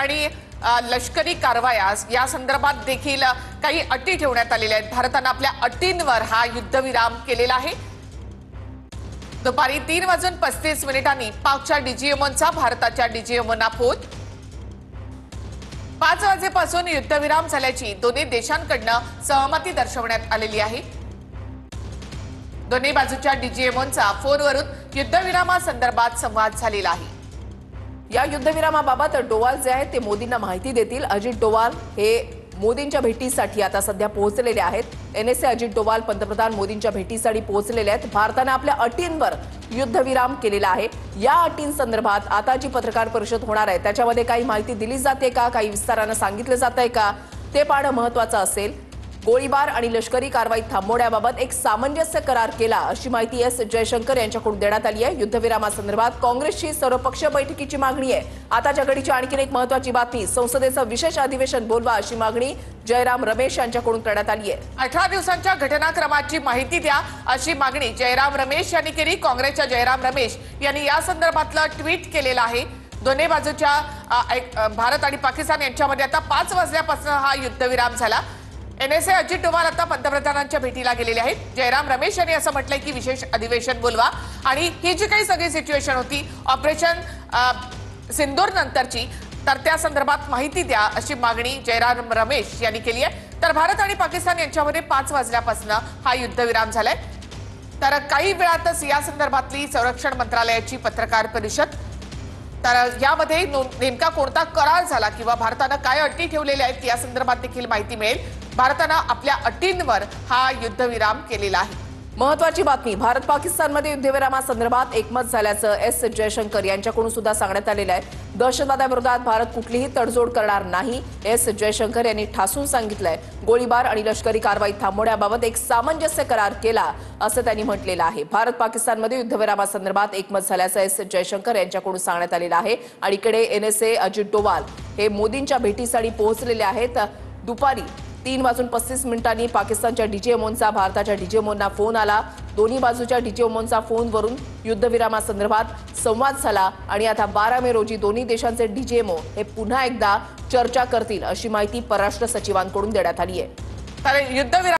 आणि लष्करी कारवाया या संदर्भात देखील काही अटी ठेवण्यात आलेल्या आहेत। भारताने आपल्या अटींवर हा युद्धविराम केलेला आहे। दुपारी 3:35 पाकच्या डीजीएमओचा भारताच्या डीजीएमओना फोन। 5 वाजेपासून युद्धविराम झाल्याची दोन्ही देशांकडून सहमती दर्शवण्यात आलेली आहे। दोन्ही बाजूच्या डीजीएमओचा फोनवरून युद्धविरामासंदर्भात संवाद झालेला आहे। या युद्धविरामाबाबत डोवाल जे आहेत ते मोदींना माहिती देतील। अजित डोवाल हे मोदींच्या भेटीसाठी आता सध्या पोहोचलेले आहेत। एनएसए अजित डोवाल पंतप्रधान मोदींच्या भेटीसाठी पोहोचलेले आहेत। भारताने आपल्या अटींवर युद्धविराम केलेला आहे। या अटींसंदर्भात आता जी पत्रकार परिषद होणार आहे त्याच्यामध्ये काही माहिती दिली जाते का, काही विस्ताराने सांगितलं जातंय का, ते पाहणं महत्त्वाचं असेल। गोळीबार आणि लष्करी कारवाई थांबवण्याबाबत एक सामंजस्य करार केला अशी माहिती एस जयशंकर यांच्याकडून देण्यात आली आहे। युद्धविरामासंदर्भात काँग्रेसची सर्वपक्षीय बैठकीची मागणी आहे। आताच्या घडीची आणखी एक महत्त्वाची बातमी, संसदेचं विशेष अधिवेशन बोलवा अशी मागणी जयराम रमेश यांच्याकडून करण्यात आली आहे। 18 दिवसांच्या घटनाक्रमाची माहिती द्या अशी मागणी जयराम रमेश यांनी केली। काँग्रेसच्या जयराम रमेश यांनी या संदर्भातलं ट्विट केलेलं आहे। दोन्ही बाजूच्या भारत आणि पाकिस्तान यांच्यामध्ये आता 5 वाजल्यापासून हा युद्धविराम झाला। एनएसए अजित डोवाल आता पंतप्रधानांच्या भेटीला गेलेले आहेत। जयराम रमेश यांनी असं म्हटलंय की विशेष अधिवेशन बोलवा आणि ही जी काही सगळी सिच्युएशन होती ऑपरेशन सिंदूर नंतरची, तर त्या संदर्भात माहिती द्या अशी मागणी जयराम रमेश यांनी केली आहे। तर भारत आणि पाकिस्तान यांच्यामध्ये 5 वाजल्यापासून हा युद्धविराम झालाय। तर काही वेळातच या संदर्भातली संरक्षण मंत्रालयाची पत्रकार परिषद, तर यामध्ये नेमका कोणता करार झाला किंवा भारताने काय अटी ठेवलेल्या आहेत या संदर्भात देखील माहिती मिळेल। भारताने आपल्या अटींवर हा युद्धविराम केलेला आहे। महत्त्वाची बातमी, भारत पाकिस्तानमध्ये युद्धविरामासंदर्भात एकमत झाल्याचं एस जयशंकर यांच्याकडून सुद्धा सांगण्यात आलेलं आहे। दहशतवादाविरोधात भारत कुठलीही तडजोड करणार नाही, एस जयशंकर यांनी ठासून सांगितलंय। गोळीबार आणि लष्करी कारवाई थांबवण्याबाबत एक सामंजस्य करार केला असं त्यांनी म्हटलेलं आहे। भारत पाकिस्तानमध्ये युद्धविरामासंदर्भात एकमत झाल्याचं एस जयशंकर यांच्याकडून सांगण्यात आलेलं आहे। आणि इकडे एनएसए अजित डोवाल हे मोदींच्या भेटीसाठी पोहोचलेले आहेत। दुपारी 3:35 पाकिस्तानच्या डीजीएमओचा भारताच्या डीजीएमओना फोन आला। दोन्ही बाजूच्या डीजीएमओचा फोनवरून युद्धविरामासंदर्भात संवाद झाला आणि आता 12 मे रोजी दोन्ही देशांचे डीजीएमओ हे पुन्हा एकदा चर्चा करतील अशी माहिती परराष्ट्र सचिवांकडून देण्यात आली आहे। तर युद्धविराम